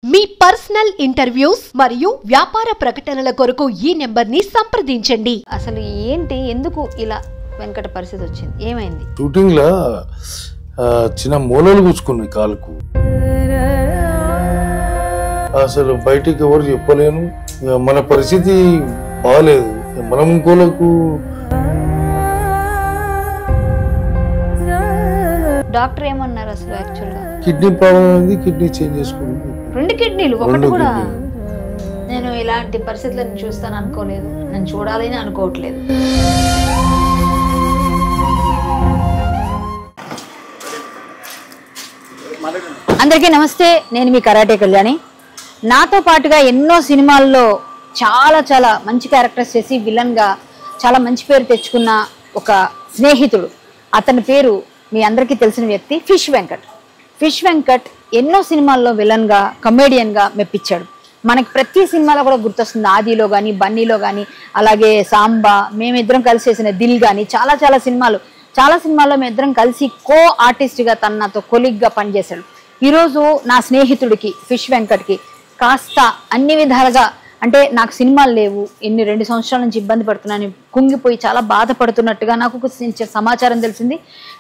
మీ personal interviews మరియు వ్యాపార ప్రకటనల కొరకు ఈ నెంబర్ని సంప్రదించండి. అసలు ఏంటి, ఎందుకు ఇలా వెంకట పరిస్థితి వచ్చింది, ఏమైంది? షూటింగ్ లా చిన్న మూలలు కూర్చుకున్నాయి కాలుకు. అసలు బయటికి ఎవరు చెప్పలేను. మన పరిస్థితి బాగాలేదు. మనం ఇంకోలకు డాక్టర్ ఏమన్నారు అసలు? యాక్చువల్ గా కిడ్నీ ప్రాబ్లం ఉంది, కిడ్నీ చేంజ్ చేసుకుంది. 2 కిడ్నీలు ఒకటి కూడా. నేను ఇలాంటి పరిస్థితులను చూస్తాను అనుకోలేదు, నేను చూడాలని అనుకోవట్లేదు. అందరికీ నమస్తే, నేను మీ కరాటే కళ్యాణి. నాతో పాటుగా ఎన్నో సినిమాల్లో చాలా మంచి క్యారెక్టర్స్ చేసి విలన్గా చాలా మంచి పేరు తెచ్చుకున్న ఒక స్నేహితుడు. అతని పేరు మీ అందరికీ తెలిసిన వ్యక్తి ఫిష్ వెంకట్. ఫిష్ వెంకట్ ఎన్నో సినిమాల్లో విలన్గా, కమేడియన్గా మెప్పించాడు. మనకి ప్రతి సినిమాలో కూడా గుర్తొస్తుంది. ఆదిలో కానీ, బన్నీలో కానీ, అలాగే సాంబా, మేమిద్దరం కలిసి చేసిన దిల్ కానీ, చాలా సినిమాల్లో మేమిద్దరం కలిసి కో ఆర్టిస్ట్గా నాతో కొలిగ్గా పనిచేశాడు. ఈరోజు నా స్నేహితుడికి ఫిష్ వెంకట్కి కాస్త అన్ని విధాలుగా, అంటే నాకు సినిమాలు లేవు, 2 సంవత్సరాల నుంచి ఇబ్బంది పడుతున్నాను, కుంగిపోయి చాలా బాధపడుతున్నట్టుగా నాకు సమాచారం తెలిసింది.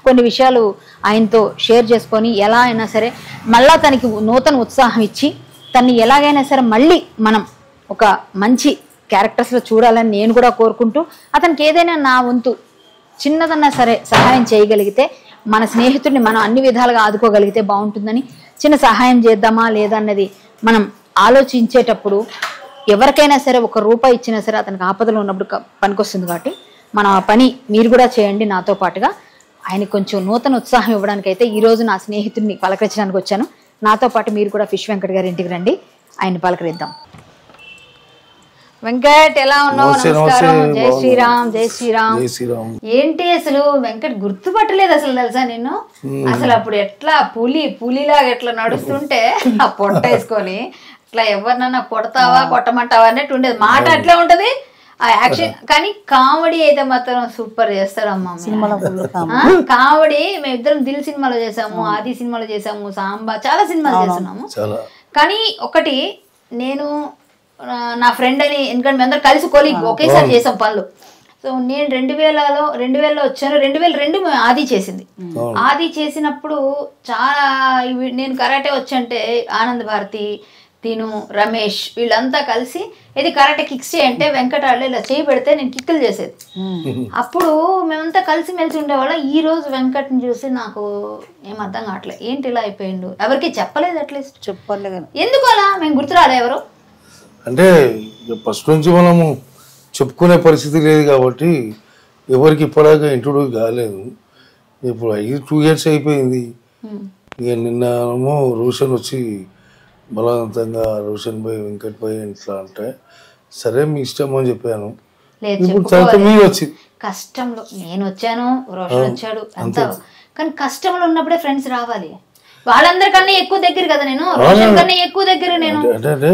కొన్ని విషయాలు ఆయనతో షేర్ చేసుకొని ఎలా అయినా సరే మళ్ళా తనకి నూతన ఉత్సాహం ఇచ్చి తన్ని ఎలాగైనా సరే మళ్ళీ మనం ఒక మంచి క్యారెక్టర్స్లో చూడాలని నేను కూడా కోరుకుంటూ, అతనికి ఏదైనా నా వంతు చిన్నదన్నా సరే సహాయం చేయగలిగితే, మన స్నేహితుడిని మనం అన్ని విధాలుగా ఆదుకోగలిగితే బాగుంటుందని, చిన్న సహాయం చేద్దామా లేదా అన్నది మనం ఆలోచించేటప్పుడు ఎవరికైనా సరే ₹1 ఇచ్చినా సరే అతనికి ఆపదలో ఉన్నప్పుడు పనికొస్తుంది. కాబట్టి మనం ఆ పని మీరు కూడా చేయండి నాతో పాటుగా. ఆయన కొంచెం నూతన ఉత్సాహం ఇవ్వడానికైతే ఈరోజు నా స్నేహితుడిని పలకరించడానికి వచ్చాను. నాతో పాటు మీరు కూడా ఫిష్ వెంకట్ గారి ఇంటికి రండి, ఆయన పలకరిద్దాం. వెంకట్, ఎలా ఉన్నావు? నమస్కారం. జై శ్రీరామ్. జై శ్రీరామ్. ఏంటి అసలు వెంకట్ గుర్తుపట్టలేదు అసలు, తెలుసా నిన్ను? అసలు అప్పుడు ఎట్లా పులిలాగా ఎట్లా నడుస్తుంటే ఆ పొట్ట వేసుకొని ఇట్లా ఎవరినన్నా కొడతావా కొట్టమంటావా అన్నట్టు ఉండేది. మాట అట్లా ఉంటది ఆ యాక్షన్. కానీ కామెడీ అయితే మాత్రం సూపర్ చేస్తాడమ్మా. కామెడీ మేమిద్దరం దిల్ సినిమాలో చేసాము, ఆది సినిమాలో చేసాము, సాంబా, చాలా సినిమాలు చేస్తున్నాము. కానీ ఒకటి, నేను నా ఫ్రెండ్ అని, ఎందుకంటే మేమందరం కలిసి కొలీగ్ ఒకేసారి చేసాం పనులు. సో నేను 2000లో వచ్చాను. 2002 ఆది చేసింది. ఆది చేసినప్పుడు చాలా నేను కరాటే వచ్చంటే ఆనంద్ భారతి, తిను, రమేష్ వీళ్ళంతా కలిసి ఇది కరాటే కిక్స్ చేయంటే వెంకటాళ్ళు ఇలా చేయి పెడితే నేను కిక్కులు చేసేది. అప్పుడు మేమంతా కలిసి మెలిసి ఉండేవాళ్ళం. ఈ రోజు వెంకట్ని చూసి నాకు ఏం అర్థం కావట్లేదు, ఏంటి ఇలా అయిపోయిండు, ఎవరికి చెప్పలేదు, అట్లీస్ట్ చెప్పలేదు. ఎందుకు అలా మేము గుర్తురాలే ఎవరు అంటే ఫస్ట్ నుంచి మనము చెప్పుకునే పరిస్థితి లేదు కాబట్టి ఎవరికి ఇప్పటిదాకా ఇంట్రొడ్యూస్ కాలేదు. ఇప్పుడు 2 years అయిపోయింది. ఇక నిన్నేమో రోషన్ వచ్చి బలవంతంగా రోషన్ భాయ్, వెంకట్ భాయ్ ఇట్లా అంటే సరే మీ ఇష్టం అని చెప్పాను. కష్టంలో నేను వచ్చాను, రోషన్ వచ్చాడు అంతా. కానీ కష్టంలో ఉన్నప్పుడే ఫ్రెండ్స్ రావాలి. వాళ్ళందరికన్నా ఎక్కువ దగ్గర కదా నేను, రోషన్ కన్నా ఎక్కువ దగ్గర నేను.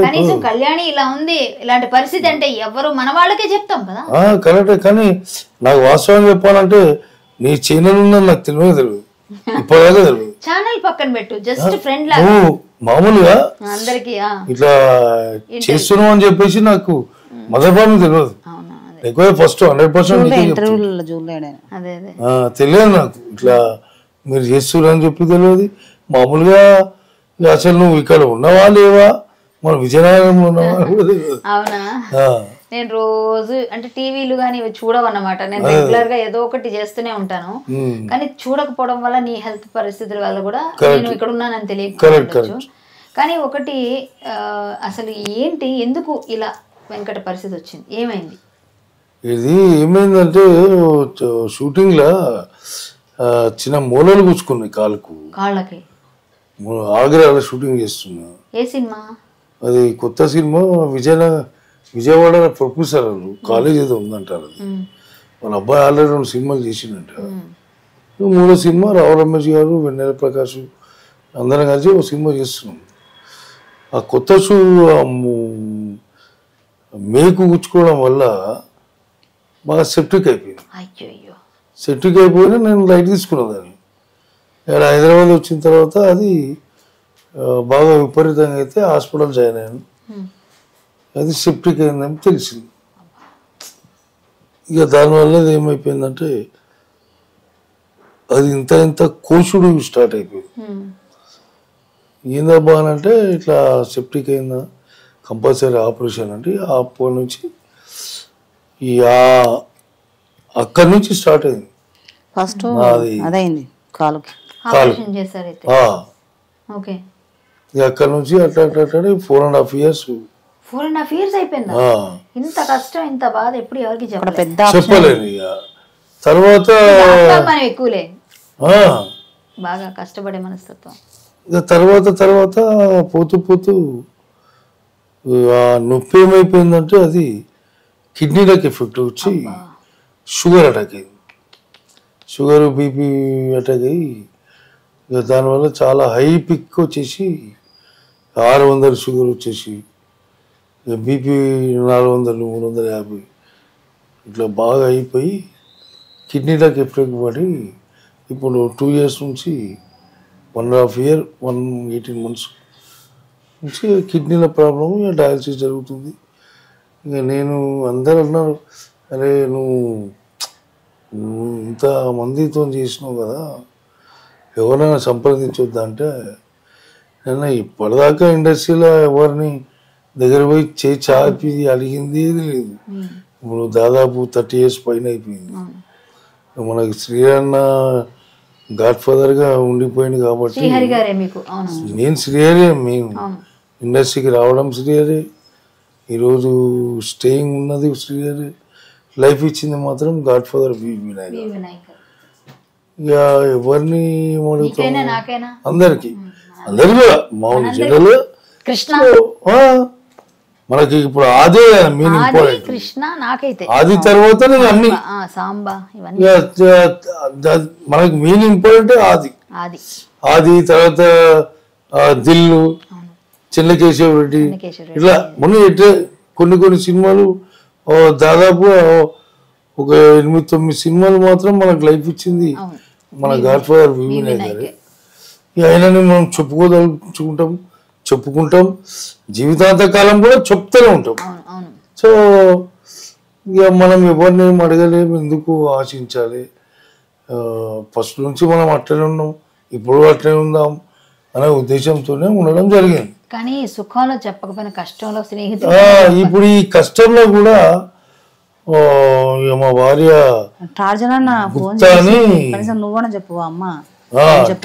కనీసం కళ్యాణి ఇలా ఉంది, ఇలాంటి పరిస్థితి అంటే ఎవరు మన వాళ్ళకే చెప్తాం కదా. కరెక్టే. కానీ నాకు వాస్తవం చెప్పాలంటే నీ ఛానల్ ఉందని నాకు తెలియదు, ఇప్పటిదాకా తెలియదు. ఛానల్ పక్కన పెట్టు, జస్ట్ ఫ్రెండ్ లాగా మామూలుగా అందరికి ఇట్లా చేస్తున్నావు అని చెప్పేసి నాకు మొదటి తెలియదు. ఎక్కువ ఫస్ట్ 100% తెలియదు నాకు. ఇట్లా మీరు చేస్తున్నారు అని చెప్పి తెలియదు. మామూలుగా అసలు నువ్వు ఇక్కడ ఉన్నావా లేవా, మన విజయనగరంలో ఉన్నావా? అవునా? నేను రోజు అంటే టీవీలు కానీ చూడవన్నమాట. నేను రెగ్యులర్ గా ఏదో ఒకటి చేస్తూనే ఉంటాను. కానీ చూడకపోవడం వల్ల నీ హెల్త్ పరిస్థితుల వల్ల కూడా నేను ఇక్కడ ఉన్నానని తెలియకపోవచ్చు. కానీ ఒకటి, అసలు ఏంటి, ఎందుకు ఇలా వెంకట పరిస్థితి వచ్చింది, ఏమైంది? ఇది ఏమైందంటే షూటింగ్ లా చిన్న మూలలు కూర్చుకున్నాయి కాళ్ళకి. ఆగ్రాలో షూటింగ్ చేస్తున్నా. ఏ సినిమా అది? కొత్త సినిమా. విజయవాడ ప్రొఫెసర్ కాలేజ్ ఏదో ఉందంటారు. వాళ్ళ అబ్బాయి ఆల్రెడీ 2 సినిమాలు చేసిందంట. 3వ సినిమా రావు రమేష్ గారు, వెన్నెల ప్రకాష్ అందరం కలిసి ఒక సినిమా చేస్తున్నాం. ఆ కొత్త షూ మేకు గుచ్చుకోవడం వల్ల బాగా సెప్టిక్ అయిపోయింది. సెప్టిక్ అయిపోయినా నేను లైట్ తీసుకున్నా దాన్ని. ఇక్కడ హైదరాబాద్ వచ్చిన తర్వాత అది బాగా విపరీతంగా అయితే హాస్పిటల్ జాయిన్ అయ్యాను. అది సెప్టిక్ అయిందని తెలిసింది. ఇక దానివల్ల ఏమైపోయిందంటే అది ఇంత కోసుడు స్టార్ట్ అయిపోయింది. ఏందబ్బా అని అంటే ఇట్లా సెప్టిక్ అయిందా, కంపల్సరీ ఆపరేషన్ అంటే అప్పటి నుంచి అక్కడి నుంచి స్టార్ట్ అయింది. ఫస్ట్ అదైంది కాలుకి. అక్కడి నుంచి అట్లా 4.5 years. 4.5 years అయిపోయింది. ఇంత కష్టం ఇంత బాధ ఎప్పుడు ఎవరికి చెప్పలేదు. ఇక తర్వాత ఎక్కువలే బాగా కష్టపడే మనస్తత్వం. ఇక తర్వాత పోతూ ఆ నొప్పి ఏమైపోయిందంటే అది కిడ్నీలకు ఎఫెక్ట్ వచ్చి షుగర్ అటాక్ అయింది. షుగర్ బీపీ అటాక్ అయ్యి ఇక దానివల్ల చాలా హై పిక్ వచ్చేసి 600 షుగర్ వచ్చేసి బీపీ 400 350 ఇట్లా బాగా అయిపోయి కిడ్నీలకు ఎఫెక్ట్ పడి ఇప్పుడు 2 years నుంచి 1.5 year 18 months నుంచి కిడ్నీల ప్రాబ్లం, ఇక డయాలసిస్ జరుగుతుంది. ఇక నేను అందరూ అన్నారు, అరే నువ్వు ఇంత మందితో చేసినావు కదా, ఎవరైనా సంప్రదించొద్దా అంటే నేను ఇప్పటిదాకా ఇండస్ట్రీలో ఎవరిని దగ్గర పోయి చేయి చాపి అడిగింది లేదు. ఇప్పుడు దాదాపు 30 years పైన అయిపోయింది. మనకి శ్రీహరన్న గాడ్ ఫాదర్గా ఉండిపోయింది కాబట్టి నేను శ్రీహరి, మేము ఇండస్ట్రీకి రావడం శ్రీహరి, ఈరోజు స్టేయింగ్ ఉన్నది శ్రీహరి, లైఫ్ ఇచ్చింది మాత్రం గాడ్ ఫాదర్ వి వినాయక్. ఇక ఎవరిని అందరికి కూడా మామూలు జనరల్ మనకి ఇప్పుడు అదే మెయిన్ ఇంపార్టెంట్. అది తర్వాత అన్ని మనకి మెయిన్ ఇంపార్టెంట్ ఆది తర్వాత దిల్లు, చిన్నకేశవ రెడ్డి, ఇట్లా కొన్ని సినిమాలు దాదాపు ఒక 8-9 సినిమాలు మాత్రం మనకు లైఫ్ ఇచ్చింది మన గాడ్ ఫాదర్ వి వినాయక్ గారు. ఆయనని మనం చెప్పుకుంటాం జీవితాంత కాలం కూడా చెప్తూనే ఉంటాం. సో ఇక మనం ఎవరిని అడగలేము, ఎందుకు ఆశించాలి. ఫస్ట్ నుంచి మనం అట్లనే ఉన్నాం, ఇప్పుడు అట్లనే ఉందాం అనే ఉద్దేశంతోనే ఉండడం జరిగింది. కానీ సుఖంలో చెప్పకపోయిన కష్టంలో స్నేహితులు ఇప్పుడు ఈ కష్టంలో కూడా మా భార్య టార్జన్ అన్న నువ్వు చెప్పు అమ్మ,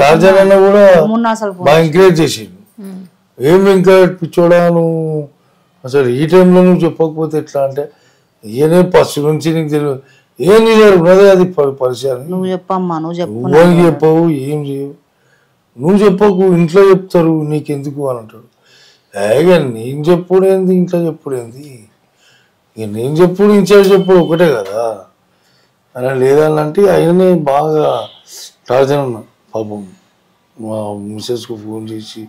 టార్జన్ అన్న కూడా బాగా ఎంకరేజ్ చేసిండు. ఏం ఎంకరేజ్ పిచ్చోడా నువ్వు, అసలు ఈ టైంలో నువ్వు చెప్పకపోతే ఎట్లా అంటే, ఈయనే ఫస్ట్ నుంచి నీకు తెలియదు ఏం ఉన్నదే అది పరిచయం, నువ్వు చెప్పమ్మా, నువ్వు చెప్పవు, ఏం చేయవు, నువ్వు చెప్పకు, ఇంట్లో చెప్తారు నీకెందుకు అని అంటాడు. నేను చెప్పుడు ఏంది, ఇంట్లో చెప్పుడు ఏంది, ఇక నేను చెప్పుడు ఇన్ఛార్జ్ చెప్పుడు ఒకటే కదా అలా లేదనంటే ఆయననే బాగా టార్చర్ అన్న. పాపం మా మిస్సెస్కు ఫోన్ చేసి,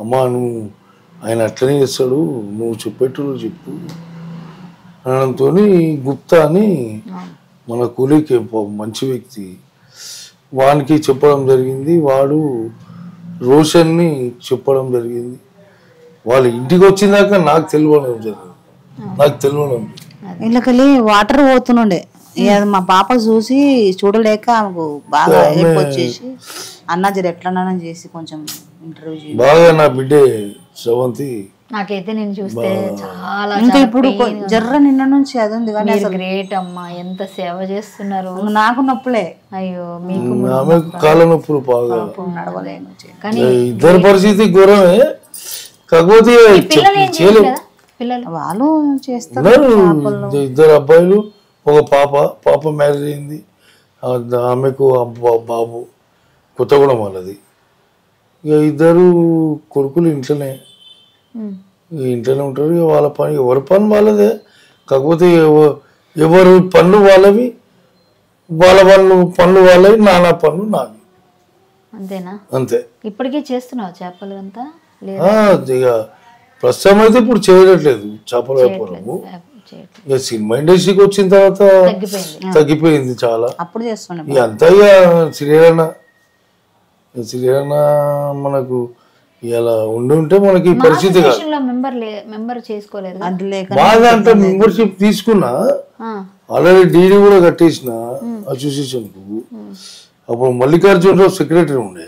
అమ్మా నువ్వు ఆయన అట్లనే చేస్తాడు, నువ్వు చెప్పు అనడంతో గుప్తా అని మన కూలీకి మంచి వ్యక్తి వానికి చెప్పడం జరిగింది. వాడు రోషన్ని చెప్పడం జరిగింది. వాళ్ళు ఇంటికి వచ్చిందాక నాకు తెలియడం ఇళ్ళకెళ్ళి వాటర్ పోతుండే. మా పాప చూసి చూడలేక ఆమెకు బాగా ఏడుపు వచ్చేసి అన్న జర ఎట్లన్నా చేసి కొంచెం ఇంటర్వ్యూ బాగా నా బిడ్డే శ్రవంతి నాకైతే నేను చూస్తే చాలా ఇంకా ఇప్పుడు జర్ర నిన్న నుంచి అది ఉంది. కానీ గ్రేట్ అమ్మా, ఎంత సేవ చేస్తున్నారు. నాకు నొప్పులే, అయ్యో మీకు కాళ్ళ నొప్పులు బాగా నడవలేను. కానీ ఇద్దరు పరిస్థితి ఘోరమే. కాకపోతే వాళ్ళు చేస్తారు. ఇద్దరు అబ్బాయిలు, ఒక పాప మ్యారేజ్ అయింది. ఆమెకు బాబు కొత్తగూడెం వాళ్ళది. ఇక ఇద్దరు కొడుకులు ఇంట్లోనే ఉంటారు. ఇక వాళ్ళ పని ఎవరి పని వాళ్ళదే. కాకపోతే ఎవరు పనులు వాళ్ళవి, వాళ్ళ పనులు వాళ్ళవి, నానా పనులు నావి. అంతేనా? అంతే. ఇప్పటికే చేస్తున్నావు చేపలు అంతా? ఇక ప్రస్తుతం అయితే ఇప్పుడు చేయట్లేదు చేపల వ్యాపారము. ఇక సినిమా ఇండస్ట్రీకి వచ్చిన తర్వాత తగ్గిపోయింది చాలా. అప్పుడు చేస్తున్నాం ఇక అంతా ఇక శ్రీహరణ మనకు ఇలా ఉంటే మనకి ఈ పరిస్థితి కాదు. మెంబర్ చేసుకోలేదు మా దాంట్లో మెంబర్షిప్ తీసుకున్నా, ఆల్రెడీ డీడీ కూడా కట్టేసిన అసోసియేషన్ కు. అప్పుడు మల్లికార్జునరావు సెక్రటరీ ఉండే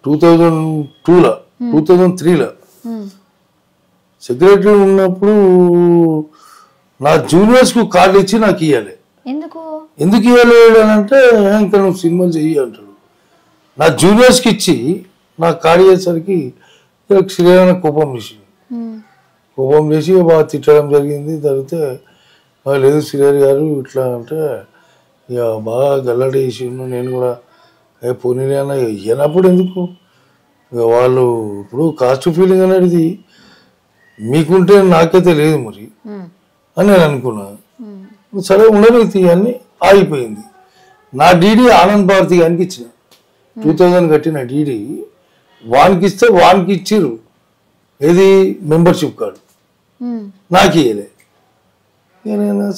2002లో 2003లో సెక్రటరీ ఉన్నప్పుడు నా జూనియర్స్ కు కార్డు ఇచ్చి నాకు ఇవ్వాలి. ఎందుకు ఇవ్వాలి అని అంటే ఇంకా నువ్వు సినిమాలు చెయ్యి అంటాడు. నా జూనియర్స్ కి ఇచ్చి నాకు కార్డు ఇచ్చేసరికి శ్రీరామ కోపం చేసి బాగా తిట్టడం జరిగింది. తర్వాత లేదు శ్రీహరి గారు ఇట్లా అంటే ఇక బాగా గల్లడి చేసిండు. నేను కూడా పోనీ అన్న ఇవ్వనప్పుడు ఎందుకు, ఇక వాళ్ళు ఇప్పుడు కాస్ట్ ఫీలింగ్ అనేది మీకుంటే నాకైతే లేదు మరి అని నేను అనుకున్నా. సరే ఉండని అని ఆగిపోయింది. నా డీడీ ఆనంద్ భారతి గారికి ఇచ్చిన 2000 కట్టిన డీడీ వానికి ఇస్తే వానికి ఇచ్చిర్రు ఏది మెంబర్షిప్ కార్డు, నాకు ఇయ్యలే.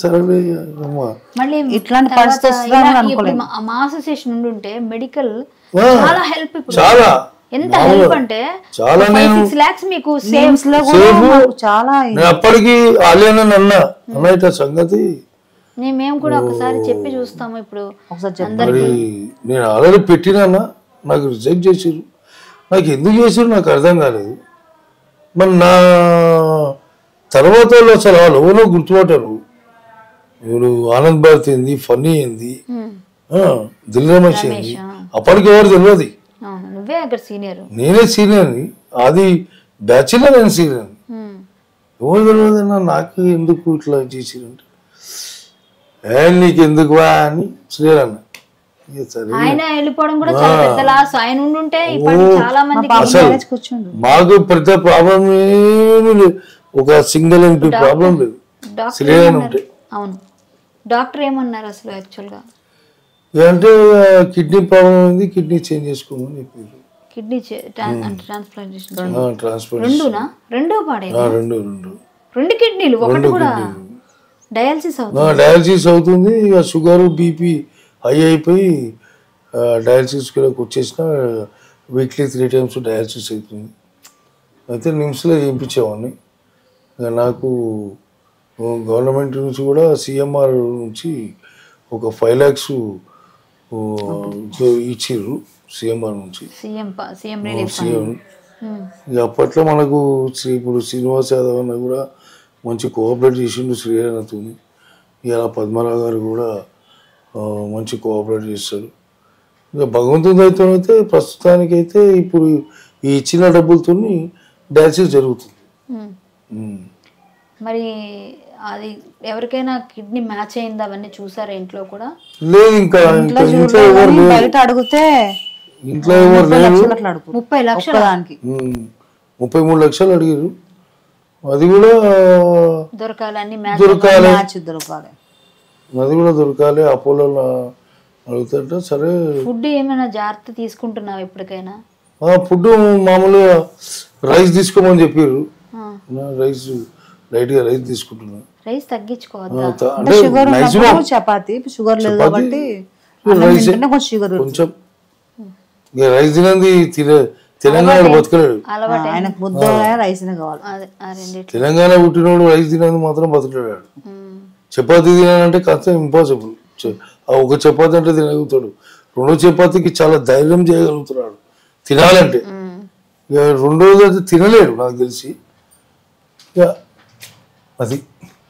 సరే ఇట్లాంటి మా అసోసియేషన్ ఉండుంటే మెడికల్ చాలా హెల్ప్. చాలా ఎంత హెల్ప్ అంటే చాలా నేను 6 lakhs మీకు సేవ్స్ లో చాలా. అప్పటికి ఆలయాన్ని అన్న ఇట్లా సంగతి మేము కూడా ఒకసారి చెప్పి చూస్తాము. ఇప్పుడు మరి నేను ఆల్రెడీ పెట్టినా, నాకు రిజెక్ట్ చేసిర్రు. నాకు ఎందుకు చేసిర్రు నాకు అర్థం కాలేదు. మరి నా తర్వాత అసలు వాళ్ళు ఎవరో గుర్తుపట్టారు. ఇప్పుడు ఆనంద్ భారతి ఏంది, ఫన్నీ ఏంది, దిల్ రమేష్ ఏంది, అప్పటికి ఎవరు తెలియదు. నేనే సీనియర్ని, అది బ్యాచిలర్ నేను సీనియర్. ఎవరు తెలియదు అన్న. నాకు ఎందుకు ఇట్లా చేసిరంటే నీకు ఎందుకు అని శ్రీహరి అన్న. మాకు పెద్ద ప్రాబ్లం ఏమి లేదు, ఒక సింగిల్ ఎంపీ ప్రాబ్లం లేదు. శ్రీహరి ఉంటే డాక్టర్ ఏమన్నారు అసలు యాక్చువల్గా అంటే కిడ్నీ ప్రాబ్లం అయింది, కిడ్నీ చేంజ్ చేసుకోమని చెప్పారు. కిడ్నీ ట్రాన్స్ప్లాంటేషన్ రెండు కిడ్నీలు ఒకటి కూడా డయాలసిస్ అవుతుంది. ఇక షుగర్ బీపీ హై అయిపోయి డయాలసిస్ వచ్చేసిన వీక్లీ 3 times డయాలసిస్ అవుతుంది. అయితే నిమ్స్లో చేయించేవాడిని. ఇక నాకు గవర్నమెంట్ నుంచి కూడా సిఎంఆర్ నుంచి ఒక 5 lakhs ఇచ్చిర్రు సిఎంఆర్ నుంచి. ఇక అప్పట్లో మనకు ఇప్పుడు శ్రీనివాస్ యాదవ్ అన్న కూడా మంచి కోఆపరేట్ చేసిండు శ్రీహరితో. ఇలా పద్మరావు గారు కూడా మంచి కోఆపరేట్ చేస్తారు. ఇక భగవంతుని అయితే ప్రస్తుతానికైతే ఇప్పుడు ఈ ఇచ్చిన డబ్బులతో డయాలసిస్ జరుగుతుంది. మరి అది ఎవరికైనా కిడ్నీ మ్యాచ్ అయింది అవన్నీ చూసారా ఇంట్లో కూడా? లేదు, ఇంకా బయట అడిగితే ఇంట్లో ఎవరు లేరు. 30 లక్షలు 33 లక్షలు అడిగారు. అది కూడా దొరకాలి, అది కూడా దొరకాలి. అపోలో అడుగుతుంటే సరే. ఫుడ్ ఏమైనా జాగ్రత్త తీసుకుంటున్నావు ఇప్పటికైనా? ఫుడ్ మామూలుగా రైస్ తీసుకోమని చెప్పారు. రైస్ లైట్ గా రైస్ తీసుకుంటున్నా. రైస్ తగ్గించుకోవద్దా? చపాతి షుగర్ లేదు కాబట్టి కొంచెం రైస్ తినంది తెలంగాణ బతకలేడు. ఆయనకు ముద్ద రైస్ కావాలి. తెలంగాణ పుట్టినోడు రైస్ తినేది మాత్రం బతకలేడు. చపాతీ తినాలంటే కాస్త ఇంపాసిబుల్. ఒక చపాతి అంటే తినగలుగుతాడు, 2వ చపాతీకి చాలా ధైర్యం చేయగలుగుతున్నాడు తినాలంటే. ఇక 2వది అయితే తినలేడు నాకు తెలిసి. అది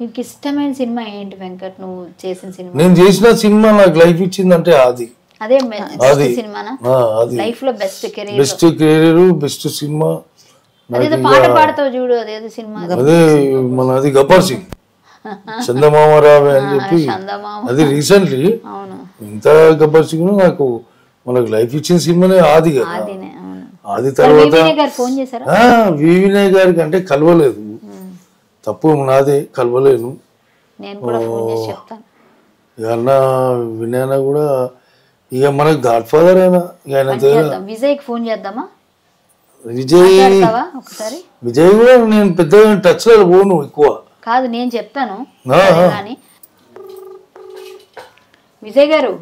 నీకు ఇష్టమైన సినిమా ఏంటి వెంకట్? నువ్వు చేసిన సినిమా? నేను చేసిన సినిమా నాకు లైఫ్ ఇచ్చిందంటే అది లైఫ్ లో బెస్ట్ కెరీర్, బెస్ట్ సినిమా. పాట పాడతావు చూడు, అదేదో సినిమా. అదే మనది గబ్బర్ సింగ్, చందమామ రావే అని చెప్పి. అది రీసెంట్లీ. ఇంత గబ్బర్ సింగ్ నాకు మనకు లైఫ్ ఇచ్చిన సినిమానే ఆది కదా. ఆది తర్వాత వివినయ్ గారికి అంటే కలవలేదు, తప్పు నాదే, కలవలేను. అన్న వినయన కూడా ఇక మనకు గాడ్ ఫాదర్ అయినా. విజయ్ కూడా నేను పెద్ద టచ్ లో పోను ఎక్కువ. కాదు నేను చెప్తాను. విజయ్ గారు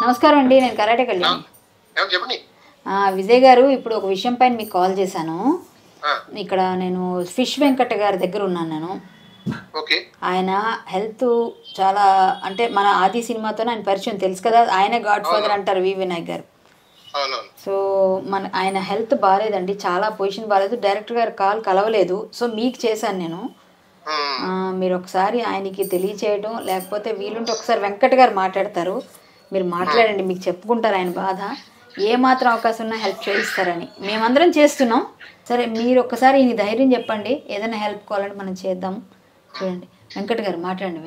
నమస్కారం అండి, నేను కరాటే కళ్యాణి. విజయ్ గారు, ఇప్పుడు ఒక విషయం పైన మీకు కాల్ చేశాను. ఇక్కడ నేను ఫిష్ వెంకట గారి దగ్గర ఉన్నాను నేను. ఆయన హెల్త్ చాలా, అంటే మన ఆది సినిమాతో ఆయన పరిచయం తెలుసు కదా, ఆయన గాడ్ ఫాదర్ అంటారు వి వినాయక్ గారు. సో ఆయన హెల్త్ బాగాలేదండి, చాలా పొజిషన్ బాగాలేదు. డైరెక్టర్ గారు కాల్ కలవలేదు, సో మీకు చేశాను నేను. మీరు ఒకసారి ఆయనకి తెలియచేయడం, లేకపోతే వీలుంటే ఒకసారి వెంకట్ గారు మాట్లాడతారు, మీరు మాట్లాడండి, మీకు చెప్పుకుంటారు ఆయన బాధ. ఏ మాత్రం అవకాశం ఉన్నా హెల్ప్ చేయిస్తారని మేమందరం చేస్తున్నాం. సరే, మీరు ఒక్కసారి ఈయన ధైర్యం చెప్పండి, ఏదైనా హెల్ప్ కావాలంటే మనం చేద్దాం. చూడండి వెంకట్ గారు మాట్లాడండి,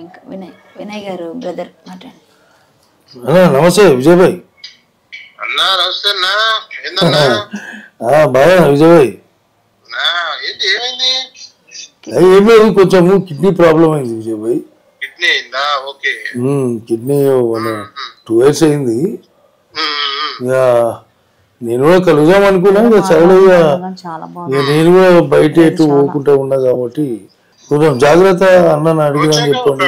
వినయ్ గారు బ్రదర్ మాట్లాడండి. నమస్తే విజయ్ భాయ్. బాగా విజయ్ భాయ్, ఏం లేదు, కొంచెము కిడ్నీ ప్రాబ్లం అయింది విజయ్ భాయ్. కిడ్నీ 2 years అయింది. ఇక నేను కూడా కలుద్దాం అనుకున్నా, ఇక సరే నేను కూడా బయట ఎటు పోకుండా ఉన్నా కాబట్టి కొంచెం జాగ్రత్త అన్న అడిగినా చెప్పండి.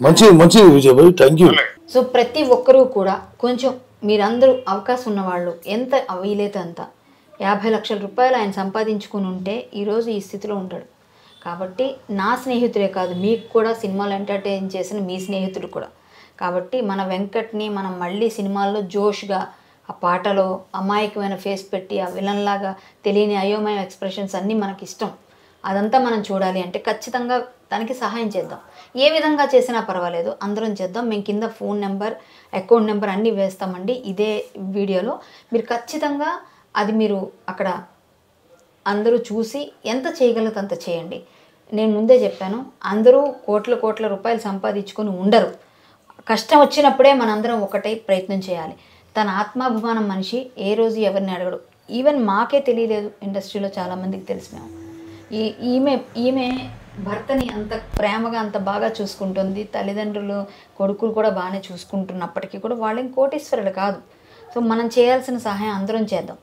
మంచిది విజయ్ భాయ్, థ్యాంక్ యూ. సో ప్రతి ఒక్కరూ కూడా కొంచెం మీరందరూ అవకాశం ఉన్నవాళ్ళు ఎంత వీలైతే అంత 50 లక్షల రూపాయలు ఆయన సంపాదించుకుని ఉంటే ఈరోజు ఈ స్థితిలో ఉంటాడు. కాబట్టి నా స్నేహితుడే కాదు, మీకు కూడా సినిమాలు ఎంటర్టైన్ చేసిన మీ స్నేహితుడు కూడా. కాబట్టి మన వెంకట్ని మనం మళ్ళీ సినిమాల్లో జోష్గా, ఆ పాటలో అమాయకమైన ఫేస్ పెట్టి, ఆ విలన్లాగా తెలియని అయోమయ ఎక్స్ప్రెషన్స్ అన్నీ మనకి ఇష్టం. అదంతా మనం చూడాలి అంటే ఖచ్చితంగా దానికి సహాయం చేద్దాం. ఏ విధంగా చేసినా పర్వాలేదు, అందరం చేద్దాం. మేము కింద ఫోన్ నెంబర్, అకౌంట్ నెంబర్ అన్నీ వేస్తామండి ఇదే వీడియోలో. మీరు ఖచ్చితంగా అది మీరు అక్కడ అందరూ చూసి ఎంత చేయగలిగితే అంత చేయండి. నేను ముందే చెప్పాను, అందరూ కోట్ల రూపాయలు సంపాదించుకొని ఉండరు. కష్టం వచ్చినప్పుడే మనందరం ఒకటై ప్రయత్నం చేయాలి. తన ఆత్మాభిమానం మనిషి ఏ రోజు ఎవరిని అడగడు. ఈవెన్ మాకే తెలియలేదు, ఇండస్ట్రీలో చాలామందికి తెలిసి మేము ఈమె భర్తని అంత ప్రేమగా అంత బాగా చూసుకుంటుంది. తల్లిదండ్రులు కొడుకులు కూడా బాగానే చూసుకుంటున్నప్పటికీ కూడా వాళ్ళేం కోటీశ్వరులు కాదు. సో మనం చేయాల్సిన సహాయం అందరం చేద్దాం.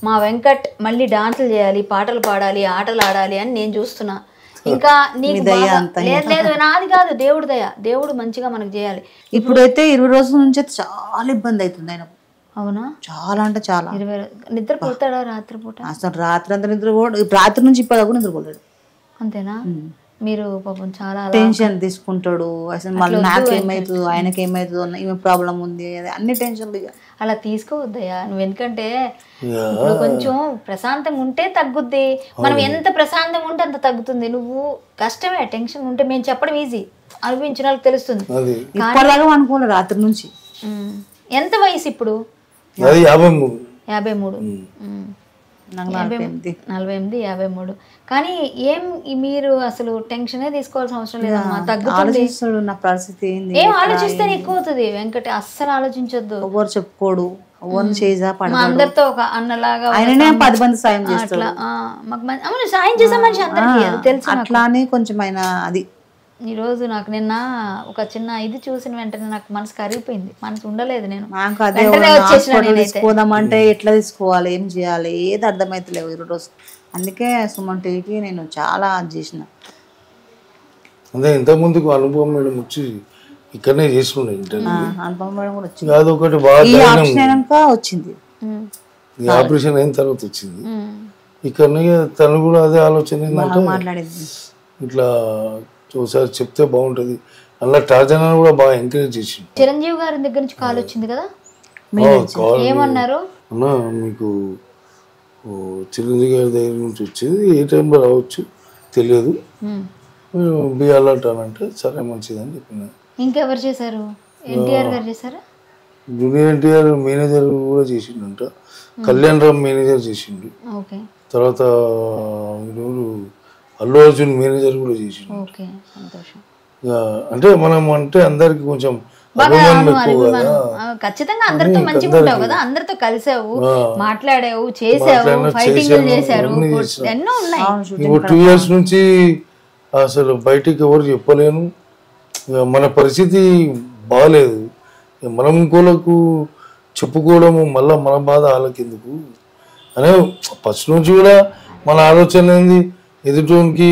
మా వెంకట్ మళ్ళీ డాన్సులు చేయాలి, పాటలు పాడాలి, ఆటలు ఆడాలి అని నేను చూస్తున్నా. ఇంకా నీకు లేదు, నాది కాదు, దేవుడు దయ. దేవుడు మంచిగా మనకు చేయాలి. ఇప్పుడైతే 20 రోజుల నుంచి చాలా ఇబ్బంది అవుతుంది ఆయన. అవునా? చాలా అంటే చాలా. నిద్ర పోతాడా రాత్రిపూట? అసలు రాత్రి అంతా రాత్రి నుంచి ఇప్పటిదాకా నిద్రపోలేడు. అంతేనా? మీరు పాపం చాలా టెన్షన్ తీసుకుంటాడు. అసలు మళ్ళీ నాకేమవుతుందో ఆయనకేమవుతుందో, ఈమె ప్రాబ్లం ఉంది, అన్ని టెన్షన్లు. అలా తీసుకోవద్దయ్యా నువ్వు, ఎందుకంటే ఇప్పుడు కొంచెం ప్రశాంతంగా ఉంటే తగ్గుద్ది. మనం ఎంత ప్రశాంతంగా ఉంటే అంత తగ్గుతుంది. నువ్వు కష్టమే, టెన్షన్ ఉంటే మేము చెప్పడం ఈజీ, అనుభవించిన వాళ్ళకి తెలుస్తుంది. ఇప్పటిదాకా అనుకోలే రాత్రి నుంచి. ఎంత వయసు ఇప్పుడు? 53. 48, 53. కానీ ఏం మీరు అసలు టెన్షనే తీసుకోవాల్సిన అవసరం లేదమ్మా, తగ్గుతుంది. నా పరిస్థితి ఏం ఆలోచిస్తే ఎక్కువ అవుతుంది వెంకట, అస్సలు ఆలోచించొద్దు. ఎవరు చెప్పుకోడు, ఎవరిని చేసా అందరితో ఒక అన్నలాగా ఆయననే 10 మంది సాయం చేస్తాడు. అవును, సాయం చేసే మనిషి అందరికీ తెలుసు. అట్లానే కొంచెం ఆయన అది. ఈరోజు నాకు నిన్న ఒక చిన్న ఇది చూసిన వెంటనే నాకు మనసు కరిగిపోయింది, మనసు ఉండలేదు. నేను తీసుకోదామంటే ఎట్లా తీసుకోవాలి, ఏం చేయాలి, ఏది అర్థమైతలేవు ఈరోజు. అందుకే సుమన్ టీవీకి నేను చాలా చేసిన. అదే ఇంతకుముందుకు అనుభవం మేడం వచ్చి ఇక్కడనే చేసుకున్నాను ఇంటర్వ్యూ. అనుభవం మేడం కూడా వచ్చింది. అదొకటి బాగా వచ్చింది, ఆపరేషన్ అయిన తర్వాత వచ్చింది. ఇక్కడనే తను కూడా అదే ఆలోచన ఏంటంటే మాట్లాడింది, ఇట్లా ఒకసారి చెప్తే బాగుంటది. అలా టార్జన్ కూడా బాగా ఎంకరేజ్ చేసింది. చిరంజీవి గారి దగ్గర నుంచి కాల్ వచ్చింది కదా, ఏమన్నారు? అన్నా మీకు చిరంజీవి గారి దగ్గర నుంచి వచ్చేది, ఏ టైంలో రావచ్చు తెలియదు, బి అలర్ట్ అని అంటే సరే మంచిదని చెప్పిన. ఇంకెవరు చేశారు? ఎన్టీఆర్ గారు చేశారా? జూనియర్ ఎన్టీఆర్ మేనేజర్ కూడా చేసిండంట, కళ్యాణ్ రామ్ మేనేజర్ చేసిండు. తర్వాత అల్లు అర్జున్ మేనేజర్ కూడా చేసిండు. అంటే మనం అంటే అందరికి కొంచెం ఖచ్చితంగా అందరితో మంచిగా ఉంటావు కదా, అందరితో కలిసావు, మాట్లాడావు, చేసావు, ఫైటింగ్ చేశారు, ఎన్నో ఉన్నాయి. ఇప్పుడు 2 years నుంచి అసలు బయటికి ఎవరు చెప్పలేను. మన పరిస్థితి బాగాలేదు, మనం ఇంకోలకు చెప్పుకోవడము, మళ్ళీ మన బాధ వాళ్ళకెందుకు అనే ఫస్ట్ నుంచి కూడా మన ఆలోచన ఏంది, ఎదుటోనికి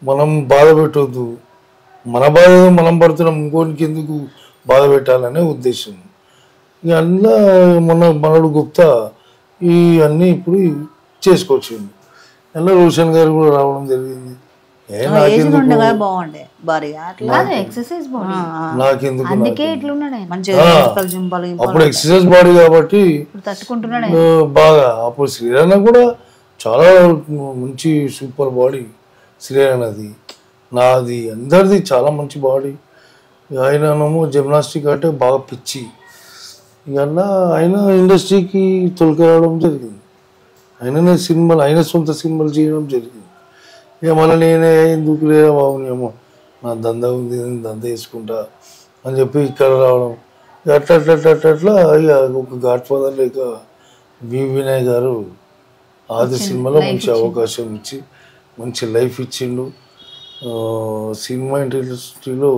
మనం బాధ పెట్టవద్దు, మన బాధ మనం పడుతున్నాం, ఇంకోటికి ఎందుకు బాధ పెట్టాలనే ఉద్దేశం. ఇక అందులో మనడు గుప్తా ఈ అన్నీ ఇప్పుడు చేసుకొచ్చిండు. అందులో రోషన్ గారు కూడా రావడం జరిగింది. ఏజ్ ఉండగా బాగుండే భారీగా అట్లా ఎక్సర్సైజ్ బాడీ నాకెందుకు అందుకే ఇట్లున్నాడు ఆయన మంచిగా జింపలు అప్పుడు ఎక్సర్సైజ్ బాడీ కాబట్టి తట్టుకుంటున్నాడు బాగా. అప్పుడు శ్రీరణ కూడా చాలా మంచి సూపర్ బాడీ శ్రీరణది, నాది, అందరిది చాలా మంచి బాడీ. ఆయననేమో జిమ్నాస్టిక్ అంటే బాగా పిచ్చి. ఇక ఆయన ఇండస్ట్రీకి తొలకరావడం జరిగింది. ఆయన సొంత సినిమాలు చేయడం జరిగింది. ఇక మళ్ళీ నేనే ఎందుకు లేదా బాబునేమో నా దందా ఉంది, దందా వేసుకుంటా అని చెప్పి ఇక్కడ రావడం. అట్లా అట్లా అట్లా అట్లా అట్లా ఇక ఒక గాడ్ ఫాదర్ లేక వినయ్ గారు ఆది సినిమాలో మంచి అవకాశం ఇచ్చి మంచి లైఫ్ ఇచ్చిండు. సినిమా ఇండస్ట్రీలో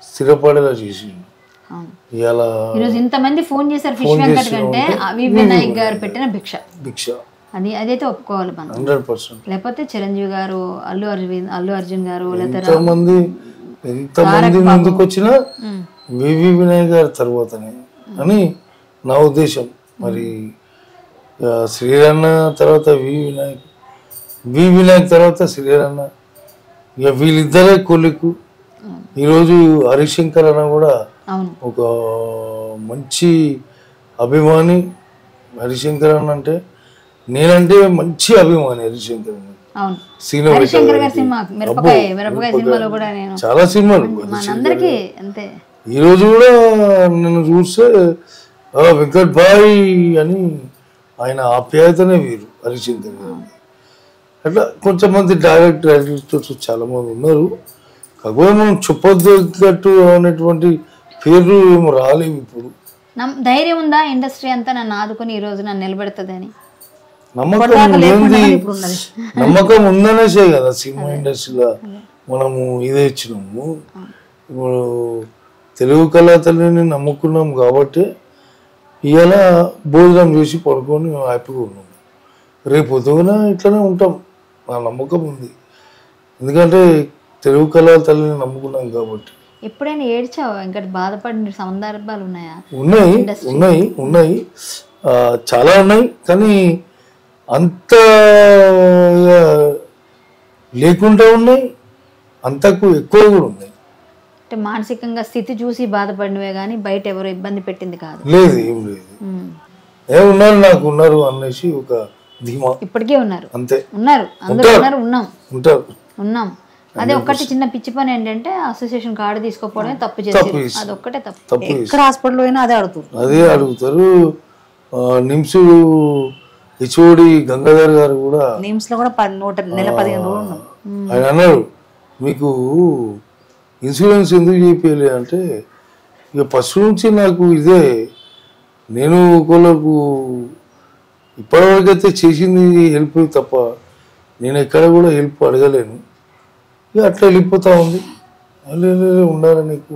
స్థిరపడేలా చేసిండు. ఇలా ఇంతమంది ఫోన్ చేశారు ఫిష్ వెంకట్ కంటే వినాయక్ గారు పెట్టిన భిక్ష అదైతే ఒప్పుకోవాలి మనం 100%. లేకపోతే చిరంజీవి గారు, అల్లు అర్జున్ గారు, ఎంతమంది ముందుకు వచ్చినా వినాయక్ గారి తర్వాతనే అని నా ఉద్దేశం. మరి శ్రీరణ తర్వాత వినాయక్ తర్వాత శ్రీరణ, ఇక వీళ్ళిద్దరే కొలిక్కు. ఈరోజు హరిశంకర్ అన్న కూడా ఒక మంచి అభిమాని. హరిశంకర్ అన్న అంటే నేనంటే మంచి అభిమాని హరిశంకర్ అన్న. చాలా సినిమాలు ఈరోజు కూడా నన్ను చూస్తే వెంకట్ భాయ్ అని ఆయన ఆప్యాయతనే వీరు హరిశంకర్ గారు. అట్లా కొంతమంది డైరెక్టర్స్ చాలా మంది ఉన్నారు. కాకపోతే మనం చెప్పొద్దట్టు అనేటువంటి పేర్లు ఏమో రాలేవు. ఇప్పుడు ధైర్యం ఉందా ఇండస్ట్రీ అంతా నన్ను ఆదుకొని ఈ రోజు నన్ను నిలబెడుతుందని నమ్మకం ఉందనేసే కదా సినిమా ఇండస్ట్రీలో మనము ఇదే ఇచ్చినాము. ఇప్పుడు తెలుగు కళాతల్లిని నమ్ముకున్నాం కాబట్టి ఇవాళ భోజనం చేసి పడుకొని హ్యాపీగా ఉన్నాం. రేపు పొద్దున ఇట్లనే ఉంటాం, నా నమ్మకం ఉంది. ఎందుకంటే తెలుగు కళాతల్లిని నమ్ముకున్నాం కాబట్టి. ఎప్పుడైనా ఏడ్చావు వెంకట? బాధపడిన సందర్భాలు ఉన్నాయా? ఉన్నాయి చాలా ఉన్నాయి. కానీ అంత లేకుండా ఉన్నాయి, అంతకు ఎక్కువ కూడా ఉన్నాయి. అంటే మానసికంగా స్థితి చూసి బాధపడినవే కానీ బయట ఎవరు ఇబ్బంది పెట్టింది కాదు. లేదు, ఏం లేదు. ఉన్నారు, నాకు ఉన్నారు అనేసి ఒక ధీమా. ఇప్పటికే ఉన్నారు, అంతే ఉన్నారు, అందరూ ఉన్నారు, ఉన్నాం. అదే ఒక్కటి చిన్న పిచ్చి పని ఏంటంటే అసోసియేషన్ కార్డు తీసుకోపోవడమే తప్పు చేసి, అది ఒక్కటే తప్పు. ఎక్కడ హాస్పిటల్ పోయినా అదే అడుగుతారు. నిమ్స్ హెచ్ఓడి గంగాధర్ గారు కూడా నిమ్స్ లో కూడా నెల 15 రోజులు ఉన్నాం. ఆయన అన్నారు, మీకు ఇన్సూరెన్స్ ఎందుకు చేయాలి అంటే, ఇక ఫస్ట్ నుంచి నాకు ఇదే, నేను ఒకళ్ళకు ఇప్పటివరకు అయితే చేసింది హెల్ప్ తప్ప నేను ఎక్కడ కూడా హెల్ప్ అడగలేను. ఇక అట్లా వెళ్ళిపోతా ఉంది. ఉండాలి నీకు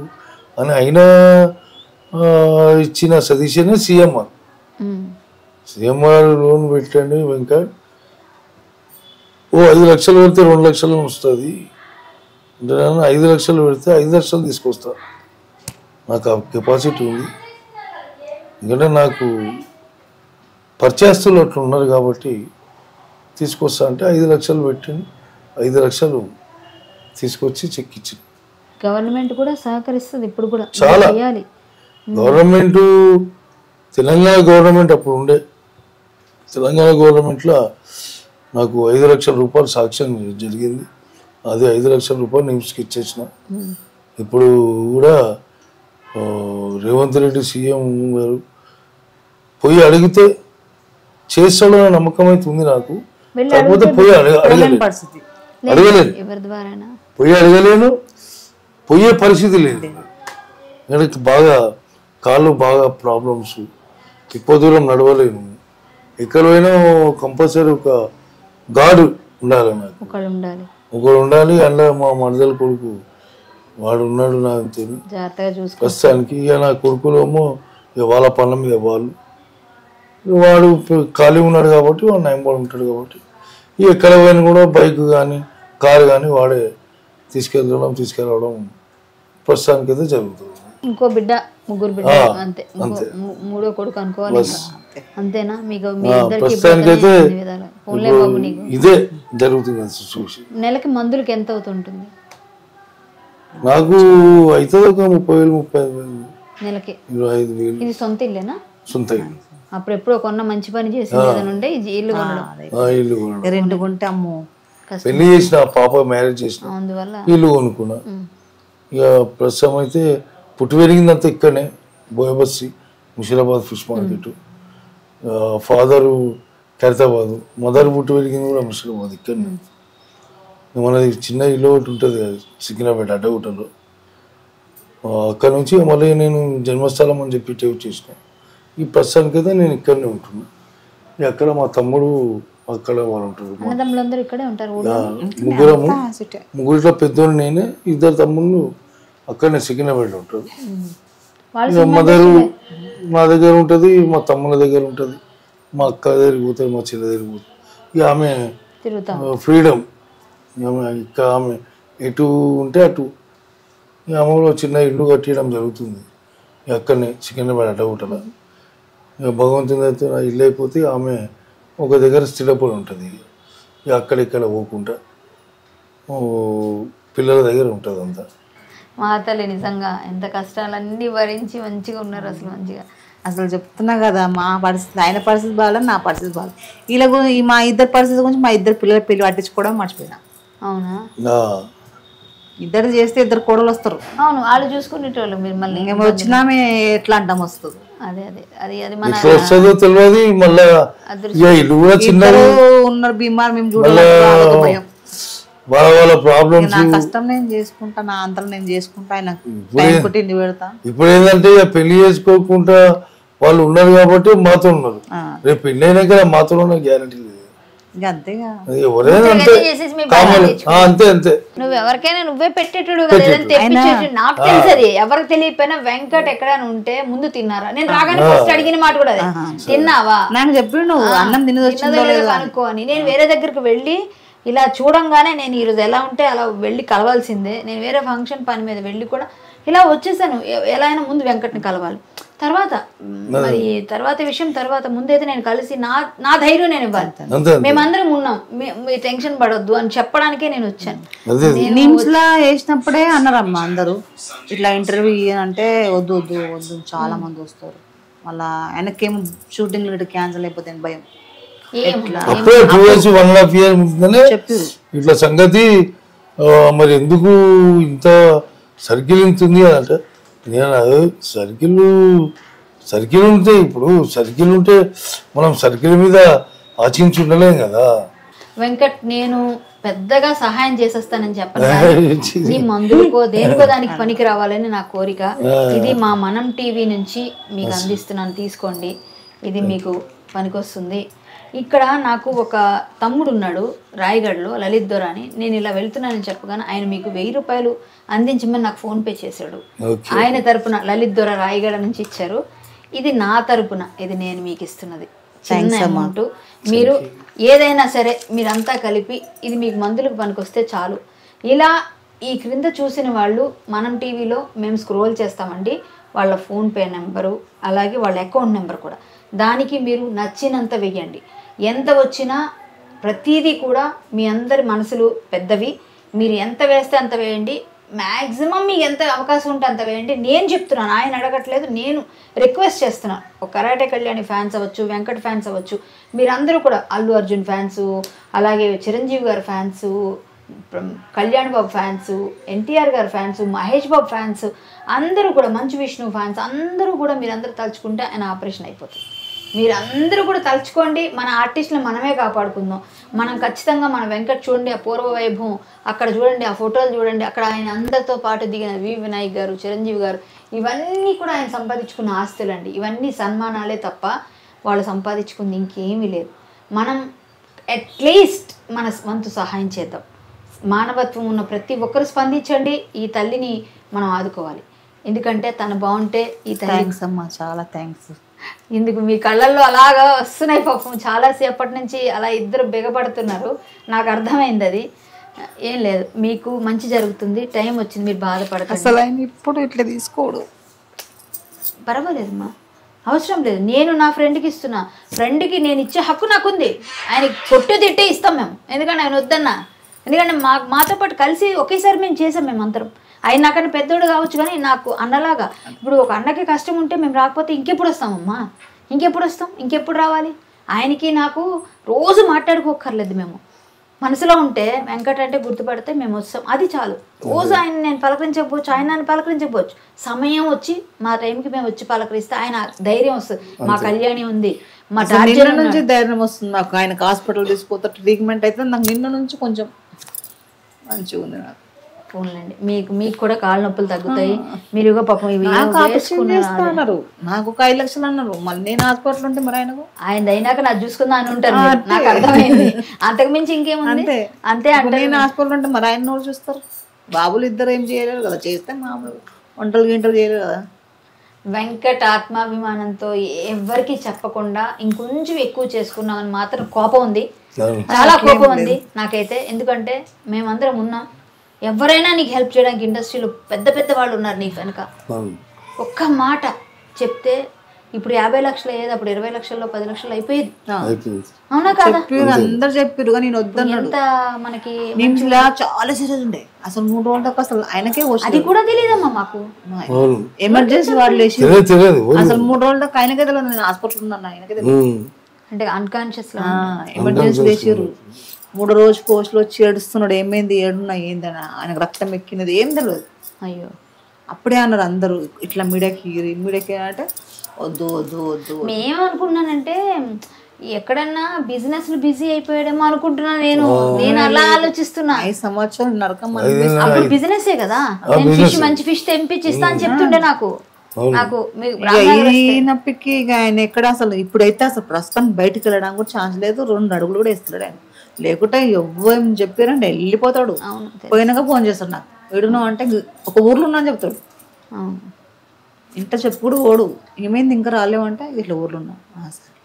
అని అయినా ఇచ్చిన సజెషనే సీఎంఆర్ లోన్ పెట్టండి వెంకట్, 5 లక్షలు పెడితే 2 లక్షలు వస్తుంది అంటే 5 లక్షలు పెడితే 5 లక్షలు తీసుకొస్తా, నాకు ఆ కెపాసిటీ ఉంది. ఎందుకంటే నాకు పరిచయస్తులు అట్లా ఉన్నారు కాబట్టి తీసుకొస్తా అంటే 5 లక్షలు పెట్టింది. 5 లక్షలు తీసుకొచ్చి చెక్ ఇచ్చింది. గవర్నమెంట్ కూడా సహకరిస్తుంది ఇప్పుడు కూడా చాలా. గవర్నమెంట్ తెలంగాణ గవర్నమెంట్ అప్పుడు ఉండే, తెలంగాణ గవర్నమెంట్లో నాకు 5 లక్షల రూపాయలు సాక్ష్యం జరిగింది. అదే 5 లక్షల రూపాయలు నిమ్స్కి ఇచ్చేసిన. ఇప్పుడు కూడా రేవంత్ రెడ్డి సీఎం గారు పోయి అడిగితే చేస్తాడన్న నమ్మకం అయితే ఉంది నాకు. కాకపోతే పోయి అడగలేను, పోయే పరిస్థితి లేదు. ఎందుకంటే బాగా కాళ్ళు బాగా ప్రాబ్లమ్స్, ఎక్కువ దూరం నడవలేను. ఎక్కడ పోయినా కంపల్సరీ ఒక గార్డు ఉండాలి నాకు, ఒకడు ఉండాలి. అందులో మా మరదల కొడుకు వాడు ఉన్నాడు నాకు తెలియదు ప్రస్తుతానికి. ఇక నా కొడుకులేమో ఇక వాళ్ళ పనుల మీద వాడు ఖాళీ ఉన్నాడు కాబట్టి వాడు నయంబడి ఉంటాడు కాబట్టి ఎక్కడ పోయినా కూడా బైక్ కానీ కారు కానీ వాడే తీసుకెళ్ళడం తీసుకురావడం ప్రస్తుతానికి అయితే జరుగుతుంది. ఇంకో బిడ్డ ముగ్గురు బిడ్డలు అంతే. మూడో కొడుకు అనుకోవాలి అంతేనా? మీకు మీ ఇద్దరికి పోన్లే బాబు. నీకు ఇదే జరుగుతుంది సిచ్యువేషన్. నెలకి మందులకి ఎంత అవుతుంటుంది? నాకు అవుతుంది ఒక 30,000 నెలకి. 25,000. ఇది సొంత ఇల్లేనా? సొంత ఇల్లు. అప్పుడు ఎప్పుడో కొన్న మంచి పని చేసి ఉండే ఇల్లు కొనడం. ఇల్లు కొనడం. రెంట్ కొంటే అమ్మో పెళ్లి చేసిన పాప మ్యారేజ్ చేసిన అందువల్ల ఇల్లు కొనుక్కున్నా. ఇక ప్రస్తుతం అయితే పుట్టి పెరిగిందంతా ఇక్కడనే బోయబస్సి Musheerabad fish market. Father Khairatabad, mother పుట్టి పెరిగింది కూడా ముషిరాబాద్ ఇక్కడనే. మనది చిన్న ఇల్లు ఒకటి ఉంటుంది కదా సికింద్రాబాద్ అడ్డగుట్టలో, అక్కడ నుంచి మళ్ళీ నేను జన్మస్థలం అని చెప్పి టేవ్ చేసిన. ఈ ప్రస్తుతానికి అయితే నేను ఇక్కడనే ఉంటున్నా. అక్కడ మా తమ్ముడు అక్కడ వాళ్ళు ఉంటారు. అన్నదమ్ములందరూ ఇక్కడే ఉంటారు. ముగ్గురిలో పెద్దోళ్ళు నేనే, ఇద్దరు తమ్ముళ్ళు అక్కడనే సికింద్రాబాద్లో ఉంటారు. మదరు మా దగ్గర ఉంటుంది, మా తమ్ముళ్ళ దగ్గర ఉంటుంది, మా అక్క దగ్గరికి పోతుంది, మా చెల్లి దగ్గరికి పోతుంది. ఇక ఆమె ఫ్రీడమ్, ఇక్కడ ఆమె ఎటు ఉంటే అటు. ఈ ఆమెలో చిన్న ఇల్లు కట్టడం జరుగుతుంది అక్కడనే సికింద్రాబాద్ అడ్డగుట్టలో. ఇక భగవంతుని అయితే నా ఇల్లు అయిపోతే ఆమె ఒక దగ్గర స్థిరపడి ఉంటుంది. ఇక అక్కడిక్కడ పోకుండా పిల్లల దగ్గర ఉంటుంది అంతా. మా తల్లి నిజంగా ఎంత కష్టాలన్నీ భరించి మంచిగా ఉన్నారు. అసలు మంచిగా అసలు చెప్తున్నా కదా, మా పరిస్థితి, ఆయన పరిస్థితి బాగాలేదు, నా పరిస్థితి బాగాలేదు. వీళ్ళ గురించి మా ఇద్దరు పరిస్థితి గురించి మా ఇద్దరు పిల్లల పెళ్లి పట్టించుకోవడం మర్చిపోయినా. అవునా? ఇద్దరు చేస్తే ఇద్దరు కోడలు వస్తారు. అవును, వాళ్ళు చూసుకునేటోళ్ళు. మీరు మళ్ళీ వచ్చినా ఎట్లా అంటాం వస్తుంది. అదే అదే అది అది మన తెలియదు. మళ్ళీ ఉన్నారు బీమార్, మేము చూడాలి భయం. వాళ్ళ ప్రాబ్లమ్స్ నా కష్టం నేను చేసుకుంటా, నా అంతలో నేను చేసుకుంటా, ఆయన ఇంటి పెడతా. ఇప్పుడు ఏంటంటే పెళ్లి చేసుకోకుండా వాళ్ళు ఉన్నారు కాబట్టి మాతో ఉన్నారు. రేపు పెళ్లి అయినాక మాతో ఉన్న గ్యారంటీ లేదు. అంతేగా, అంతే అంతే. నువ్వు ఎవరికైనా నువ్వే పెట్టేటోడు కదా. నాకు తెలుసది. ఎవరికి తెలియకపోయినా వెంకట్ ఎక్కడైనా ఉంటే ముందు తిన్నారా, నేను రాగానే ఫస్ట్ అడిగిన మాట కూడా అదే, తిన్నావా నాకు చెప్పి నువ్వు అన్నం తినదో అనుకో అని. నేను వేరే దగ్గరికి వెళ్ళి ఇలా చూడంగానే నేను ఈరోజు ఎలా ఉంటే అలా వెళ్ళి కలవాల్సిందే. నేను వేరే ఫంక్షన్ పని మీద వెళ్ళి కూడా ఇలా వచ్చేసాను. ఎలా అయినా ముందు వెంకట్ని కలవాలి. తర్వాత మరి తర్వాత విషయం తర్వాత, ముందైతే నేను కలిసి నా ధైర్యం నేను ఇవ్వాలి. మేమందరం ఉన్నాం, మీ టెన్షన్ పడొద్దు అని చెప్పడానికే నేను వచ్చాను. నిమ్స్ లా వేసినప్పుడే అన్నారమ్మా అందరూ, ఇట్లా ఇంటర్వ్యూ అంటే వద్దు వద్దు వద్దు, చాలా మంది వస్తారు, మళ్ళా ఆయనకేమో షూటింగ్ క్యాన్సిల్ అయిపోతే భయం. అప్పుడే 2 years 1.5 years ముందుగానే ఇట్లా సంగతి. మరి ఎందుకు ఇంత సర్కిల్ ఇంతుంది అంటే, నేను సర్కిల్ ఉంటే ఇప్పుడు సర్కిల్ ఉంటే మనం సర్కిల్ మీద ఆచించి ఉండలేం కదా. వెంకట్, నేను పెద్దగా సహాయం చేసేస్తానని చెప్పను. నీ మందులకో దేనికో దానికి పనికి రావాలని నా కోరిక. ఇది మా మనం టీవీ నుంచి మీకు అందిస్తున్నాను, తీసుకోండి. ఇది మీకు పనికొస్తుంది. ఇక్కడ నాకు ఒక తమ్ముడు ఉన్నాడు రాయగఢ్లో, లలిత్ దొర అని. నేను ఇలా వెళ్తున్నానని చెప్పగానే ఆయన మీకు 1000 రూపాయలు అందించమని నాకు ఫోన్ పే చేశాడు. ఆయన తరపున లలిత్ దొర రాయగఢ నుంచి ఇచ్చారు. ఇది నా తరపున, ఇది నేను మీకు ఇస్తున్నది చిన్న అమౌంట్. మీరు ఏదైనా సరే మీరంతా కలిపి ఇది మీకు మందులకు పనికొస్తే చాలు. ఇలా ఈ క్రింద చూసిన వాళ్ళు మనం టీవీలో మేము స్క్రోల్ చేస్తామండి, వాళ్ళ ఫోన్పే నెంబరు అలాగే వాళ్ళ అకౌంట్ నెంబర్ కూడా. దానికి మీరు నచ్చినంత వెయ్యండి. ఎంత వచ్చినా ప్రతిదీ కూడా మీ అందరి మనసులు పెద్దవి. మీరు ఎంత వేస్తే అంత వేయండి. మ్యాక్సిమం మీకు ఎంత అవకాశం ఉంటే అంత వేయండి. నేను చెప్తున్నాను, ఆయన అడగట్లేదు, నేను రిక్వెస్ట్ చేస్తున్నాను. ఒక కరాటే కళ్యాణి ఫ్యాన్స్ అవ్వచ్చు, వెంకట్ ఫ్యాన్స్ అవ్వచ్చు, మీరందరూ కూడా అల్లు అర్జున్ ఫ్యాన్సు, అలాగే చిరంజీవి గారి ఫ్యాన్సు, కళ్యాణ్ బాబు ఫ్యాన్స్, ఎన్టీఆర్ గారి ఫ్యాన్స్, మహేష్ బాబు ఫ్యాన్స్, అందరూ కూడా మంచు విష్ణు ఫ్యాన్స్, అందరూ కూడా మీరందరూ తలుచుకుంటే ఆయన ఆపరేషన్ అయిపోతుంది. మీరందరూ కూడా తలుచుకోండి. మన ఆర్టిస్టులు మనమే కాపాడుకుందాం. మనం ఖచ్చితంగా మన వెంకట్ చూడండి, ఆ పూర్వ వైభవం అక్కడ చూడండి, ఆ ఫోటోలు చూడండి, అక్కడ ఆయన అందరితో పాటు దిగిన వి వినాయక్ గారు, చిరంజీవి గారు, ఇవన్నీ కూడా ఆయన సంపాదించుకున్న ఆస్తులండి. ఇవన్నీ సన్మానాలే తప్ప వాళ్ళు సంపాదించుకుంది ఇంకేమీ లేదు. మనం అట్లీస్ట్ మన వంతు సహాయం చేద్దాం. మానవత్వం ఉన్న ప్రతి ఒక్కరు స్పందించండి. ఈ తల్లిని మనం ఆదుకోవాలి. ఎందుకంటే తను బాగుంటే ఈ తల్లి. అమ్మా, చాలా థ్యాంక్స్. ఇందుకు మీ కళ్ళల్లో అలాగా వస్తున్నాయి పాపం. చాలాసేపటి నుంచి అలా ఇద్దరు బిగపడుతున్నారు. నాకు అర్థమైంది అది. ఏం లేదు, మీకు మంచి జరుగుతుంది. టైం వచ్చింది, మీరు బాధపడతారు. అసలు ఆయన ఇప్పుడు ఇట్లా తీసుకోడు. పర్వాలేదమ్మా, అవసరం లేదు. నేను నా ఫ్రెండ్కి ఇస్తున్నా. ఫ్రెండ్కి నేను ఇచ్చే హక్కు నాకుంది. ఆయనకి కొట్టు తిట్టే ఇస్తాం మేము, ఎందుకంటే ఆయన వద్దన్నా. ఎందుకంటే మాతో పాటు కలిసి ఒకేసారి మేము చేసాం. మేము అందరం, ఆయన నాకన్నా పెద్దోడు కావచ్చు కానీ నాకు అన్నలాగా. ఇప్పుడు ఒక అన్నకి కష్టం ఉంటే మేము రాకపోతే ఇంకెప్పుడు వస్తామమ్మా, ఇంకెప్పుడు వస్తాం, ఇంకెప్పుడు రావాలి? ఆయనకి నాకు రోజు మాట్లాడుకోక్కర్లేదు. మేము మనసులో ఉంటే వెంకట అంటే గుర్తుపడితే మేము వస్తాం, అది చాలు. రోజు ఆయన నేను పలకరించకపోవచ్చు, ఆయన నన్ను పలకరించకపోవచ్చు, సమయం వచ్చి మా టైంకి మేము వచ్చి పలకరిస్తే ఆయన ధైర్యం వస్తుంది. మా కళ్యాణి ఉంది, మా నిన్న నుంచి ధైర్యం వస్తుంది నాకు. ఆయనకు హాస్పిటల్ తీసుకుపోతే ట్రీట్మెంట్ అయితే నాకు నిన్న నుంచి కొంచెం మంచిగా ఉంది. నాకు ఫోన్లండి, మీకు కూడా కాళ్ళ నొప్పులు తగ్గుతాయి. మీరు పాపం అన్నారు, నాకు ఒక 5 లక్షలు అన్నారు. మళ్ళీ నేను హాస్పిటల్ ఉంటే మరి ఆయన అయినాక నాకు చూసుకుందా అని ఉంటారు. నాకు అర్థమైంది, అంతకు మించి ఇంకేముంది. అంతే అంటే నేను హాస్పిటల్ ఉంటే మరి ఆయన నోరు చూస్తారు. బాబులు ఇద్దరు ఏం చేయలేరు కదా, చేస్తే మామూలు వంటలు గింటలు చేయలేరు కదా. వెంకట్ ఆత్మాభిమానంతో ఎవరికి చెప్పకుండా ఇంకొంచెం ఎక్కువ చేసుకున్నామని మాత్రం కోపం ఉంది, చాలా కోపం ఉంది నాకైతే. ఎందుకంటే మేమందరం ఉన్నాం, ఎవరైనా నీకు హెల్ప్ చేయడానికి ఇండస్ట్రీలో పెద్ద పెద్ద వాళ్ళు ఉన్నారు నీకు వెనక. ఒక్క మాట చెప్తే ఇప్పుడు 50 లక్షలు అయ్యేది, అప్పుడు 20 లక్షల్లో 10 లక్షలు అయిపోయేది. అవునా కదా? అందరు చెప్పారు నేను వద్దన్నాడు. ఎంత మనకి చాలా సీరియస్ ఉండే అసలు 3 రోజుల దాకా అసలు ఆయనకే అది కూడా తెలియదమ్మా మాకు. ఎమర్జెన్సీ వాళ్ళు అసలు 3 రోజుల దాకా ఆయనకే తెలియదు నేను హాస్పిటల్ ఉన్నాను. ఆయనకే తెలియదు అంటే అన్కాన్షియస్ లో ఎమర్జెన్సీ వేసారు. 3 రోజు పోస్టులు వచ్చి ఏడుస్తున్నాడు. ఏమైంది, ఏడున్నా ఏందని, ఆయనకు రక్తం ఎక్కినది ఏం తెలియదు. అయ్యో, అప్పుడే అన్నారు అందరూ ఇట్లా మీడియాకి అంటే వద్దు వద్దు వద్దు. మేమనుకున్నానంటే ఎక్కడన్నా బిజినెస్ లో బిజీ అయిపోయాడేమో అనుకుంటున్నా. నేను అలా ఆలోచిస్తున్నా. 5 సంవత్సరాలు నరకం. అప్పుడు బిజినెస్ కదా, నేను ఫిష్ మంచి ఫిష్ తెంపించి ఇస్తా అని చెప్తుండే నాకు. నప్పికి ఇక ఆయన ఎక్కడ అసలు ఇప్పుడైతే అసలు ప్రస్తుతం బయటకు వెళ్ళడానికి కూడా ఛాన్స్ లేదు. 2 అడుగులు కూడా వేస్తున్నాడు ఆయన. లేకుంటే ఎవ్వరు చెప్పారంటే వెళ్ళిపోతాడు. పోయినాక ఫోన్ చేస్తాడు నాకు, ఏడున్నావు అంటే ఒక ఊర్లో ఉన్నా అని చెప్తాడు. ఇంట చెప్పుడు ఓడు, ఏమైంది ఇంకా రాలేవంటే ఇట్లా ఊర్లో ఉన్నా.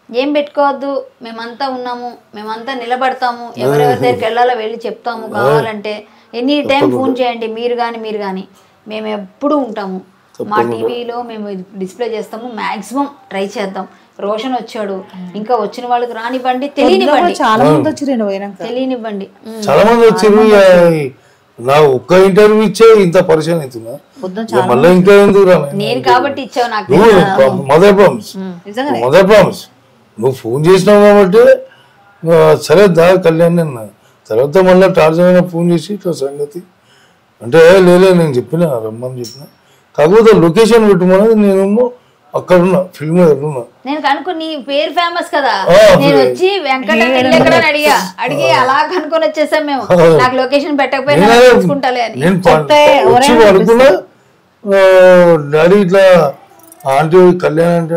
ఏం పెట్టుకోవద్దు, మేమంతా ఉన్నాము, మేమంతా నిలబడతాము, ఎవరెవరి దగ్గరికి వెళ్ళాలో వెళ్ళి చెప్తాము. కావాలంటే ఎనీ టైం ఫోన్ చేయండి, మీరు కానీ మేము ఎప్పుడూ ఉంటాము. మా టీవీలో మేము డిస్ప్లే చేస్తాము, మాక్సిమం ట్రై చేద్దాం. రోషన్ వచ్చాడు, ఇంకా వచ్చిన వాళ్ళకి రానివ్వండి, తెలియనివ్వండి. చాలా మంది వచ్చి తెలియనివ్వండి, చాలా మంది వచ్చారు. నా ఒక్క ఇంటర్వ్యూ ఇచ్చే ఇంత పరిచయం అవుతున్నా, మళ్ళీ ఇంకా ఎందుకు రా? నేను కాబట్టి ఇచ్చావు నాకు. మదర్ ప్రామిస్ నువ్వు ఫోన్ చేసినావు కాబట్టి సరే దా కళ్యాణ్ అన్న. తర్వాత మళ్ళీ టార్జన్ ఫోన్ చేసి ఇట్లా సంగతి అంటే లేలే నేను చెప్పిన రమ్మని చెప్పిన. కాకపోతే లొకేషన్ పెట్టుమన్నది నేను అక్కడ ఉన్నా, ఫిల్మ్ ఉన్నా. నేను కనుక్కుని నీ పేరు ఫేమస్ కదా, నేను వచ్చి వెంకట అడిగి అలా కనుక్కొని వచ్చేసాం మేము. నాకు లొకేషన్ పెట్టకపోయినా చూసుకుంటాలే అని వచ్చి అనుకున్నా. డాడీ ఇట్లా ఆంటీ కళ్యాణ్ అంటే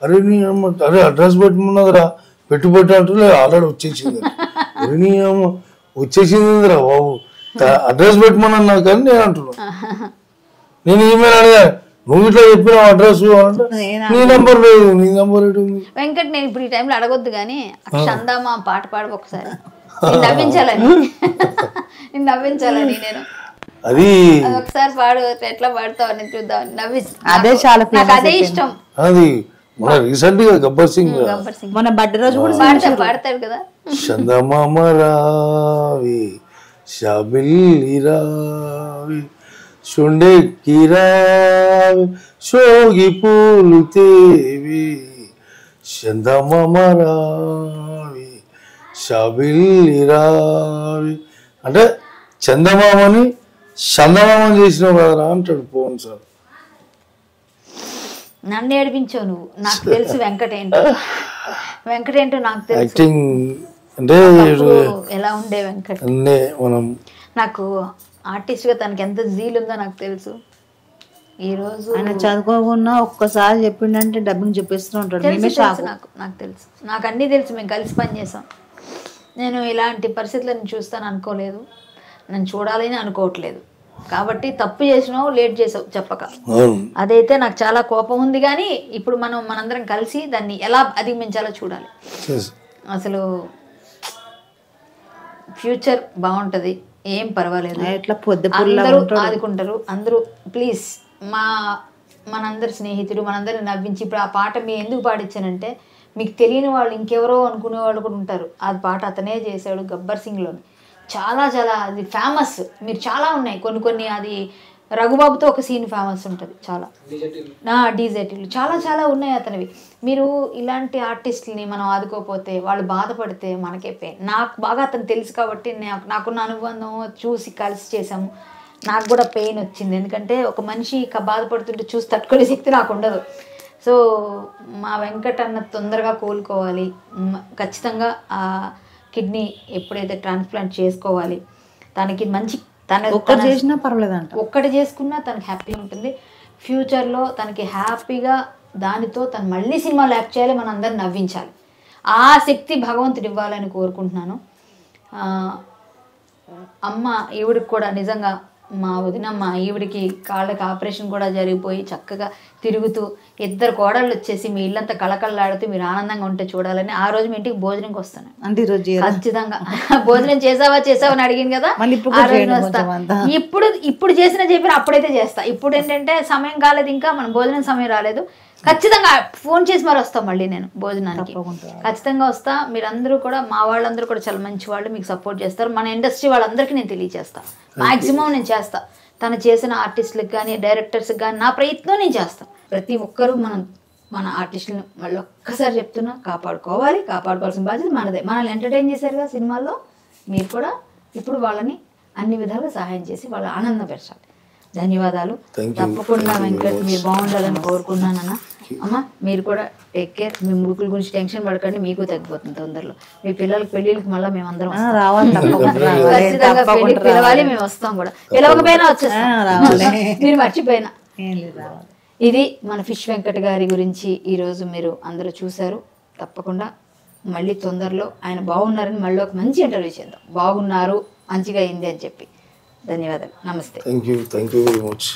అరే నీ అమ్మ అరే అడ్రస్ పెట్టుకున్నదిరా, పెట్టుబట్టి అంటే ఆల్రెడీ వచ్చేసింది. అరే నీ అమ్మ వచ్చేసిందిరా బాబు, అడ్రస్ పెట్టమన్నా నాకు కానీ నేను అంటున్నా. నేను ఈమెయిల్ అడిగా, నువ్వు ఇట్లా చెప్పిన అడ్రస్ నీ నంబర్ లేదు, నీ నంబర్ ఏంటి ఉంది వెంకట్. నేను ఇప్పుడు ఈ టైంలో అడగొద్దు కానీ చందమా పాట పాడు ఒకసారి, నవ్వించాలని నేను అది ఒకసారి పాడు. ఎట్లా పాడుతావు అని చూద్దాం, నవ్వి. అదే చాలా అదే ఇష్టం. అది మన రీసెంట్ గా గబ్బర్ సింగ్ మన బర్త్డే రోజు కూడా పాడతాడు కదా. చందమామ రావి షాబిల్లి రావి షుండెక్కి రావి షోగి పూలు తేవి చందమామ రావి షాబిల్లి రావి అంటే చందమామని చందమామని చేసినావు కదరా అంటాడు పవన్ సార్. నన్ను ఏడిపించావు నువ్వు, నాకు తెలుసు వెంకటేంటో నాకు తెలుసు. యాక్టింగ్ అంటే ఎలా ఉండే వెంకట్, మనం నాకు ఆర్టిస్ట్ గా తనకి ఎంత జీల్ ఉందో నాకు తెలుసు. ఈ రోజు ఆయన చదువుకోకుండా ఒక్కసారి చెప్పిండంటే డబ్బింగ్ చెప్పేస్తూ ఉంటాడు. నాకు తెలుసు, నాకు అన్నీ తెలుసు. మేము కలిసి పని చేసాం. నేను ఇలాంటి పరిస్థితులను చూస్తాను అనుకోలేదు, నేను చూడాలని అనుకోవట్లేదు. కాబట్టి తప్పు చేసినావు, లేట్ చేసావు చెప్పక. అదైతే నాకు చాలా కోపం ఉంది. కానీ ఇప్పుడు మనందరం కలిసి దాన్ని ఎలా అధిగమించాలో చూడాలి. అసలు ఫ్యూచర్ బాగుంటది, ఏం పర్వాలేదు, అందరూ ఆదుకుంటారు. అందరూ ప్లీజ్ మనందరి స్నేహితుడు, మనందరిని నవ్వించి ఇప్పుడు ఆ పాట మీ ఎందుకు పాడించానంటే మీకు తెలియని వాళ్ళు ఇంకెవరో అనుకునే వాళ్ళు కూడా ఉంటారు. ఆ పాట అతనే చేశాడు గబ్బర్ సింగ్లోని. చాలా చాలా అది ఫేమస్. మీరు చాలా ఉన్నాయి కొన్ని అది రఘుబాబుతో ఒక సీన్ ఫేమస్ ఉంటుంది చాలా. డీజెటీలు చాలా చాలా ఉన్నాయి అతనివి. మీరు ఇలాంటి ఆర్టిస్టులని మనం ఆదుకోకపోతే వాళ్ళు బాధపడితే మనకే పెయిన్. నాకు బాగా అతను తెలుసు కాబట్టి నాకున్న అనుబంధం చూసి కలిసి చేసాము. నాకు కూడా పెయిన్ వచ్చింది, ఎందుకంటే ఒక మనిషి బాధపడుతుంటే చూసి తట్టుకునే శక్తి నాకు ఉండదు. సో మా వెంకట్ అన్న తొందరగా కోలుకోవాలి, ఖచ్చితంగా ఆ కిడ్నీ ఎప్పుడైతే ట్రాన్స్ప్లాంట్ చేసుకోవాలి. తనకి మంచి ఒక్కటి చేసినా పర్వాలేదంట, ఒక్కటి చేసుకున్నా తనకి హ్యాపీ ఉంటుంది. ఫ్యూచర్లో తనకి హ్యాపీగా దానితో తను మళ్ళీ సినిమాలో యాక్ట్ చేయాలి, మన అందరిని నవ్వించాలి. ఆ శక్తి భగవంతుడు ఇవ్వాలని కోరుకుంటున్నాను. అమ్మ ఈవిడికి కూడా నిజంగా మా వదినమ్మ ఈవిడికి కాళ్ళకి ఆపరేషన్ కూడా జరిగిపోయి చక్కగా తిరుగుతూ 2 కోడళ్ళు వచ్చేసి మీ ఇల్లంతా కళకళలాడుతూ మీరు ఆనందంగా ఉంటే చూడాలని ఆ రోజు మీ ఇంటికి భోజనంకి వస్తాను. అంటే ఈరోజు ఖచ్చితంగా భోజనం చేసావా అని అడిగింది కదా, ఇప్పుడు చేసిన చెప్పిన అప్పుడైతే చేస్తా. ఇప్పుడు ఏంటంటే సమయం కాలేదు, ఇంకా మన భోజనం సమయం రాలేదు. ఖచ్చితంగా ఫోన్ చేసి మరి వస్తాం మళ్ళీ నేను భోజనానికి, ఖచ్చితంగా వస్తా. మీరందరూ కూడా మా వాళ్ళందరూ కూడా చాలా మంచి వాళ్ళు, మీకు సపోర్ట్ చేస్తారు. మన ఇండస్ట్రీ వాళ్ళందరికీ నేను తెలియజేస్తాను, మాక్సిమం నేను చేస్తా. తను చేసిన ఆర్టిస్టులకు కానీ డైరెక్టర్స్కి కానీ నా ప్రయత్నం నేను చేస్తాను. ప్రతి ఒక్కరూ మన ఆర్టిస్టులను మళ్ళీ ఒక్కసారి చెప్తున్నా కాపాడుకోవాల్సిన బాధ్యత మనదే. మనల్ని ఎంటర్టైన్ చేశారు కదా సినిమాల్లో, మీరు కూడా ఇప్పుడు వాళ్ళని అన్ని విధాలుగా సహాయం చేసి వాళ్ళ ఆనందం పెంచాలి. ధన్యవాదాలు. తప్పకుండా వెంకట్ మీరు బాగుండాలని కోరుకున్నానన్న. అమ్మ మీరు కూడా టేక్ కేర్. మీ ముగ్గుల గురించి టెన్షన్ పడకండి, మీకు తగ్గిపోతుంది తొందరలో. మీ పిల్లలకి పెళ్ళిళ్ళకి మళ్ళీ మేమందరం ఖచ్చితంగా పెళ్లికి పిలవాలి, మేము వస్తాం కూడా. పిలవకపోయినా వచ్చేస్తాం, మీరు మర్చిపోయినా. ఇది మన ఫిష్ వెంకట్ గారి గురించి ఈరోజు మీరు అందరూ చూశారు. తప్పకుండా మళ్ళీ తొందరలో ఆయన బాగున్నారని మళ్ళీ ఒక మంచి ఇంటర్వ్యూ చేద్దాం. బాగున్నారు, మంచిగా అయింది అని చెప్పి. ధన్యవాదాలు. నమస్తే. Thank you very much.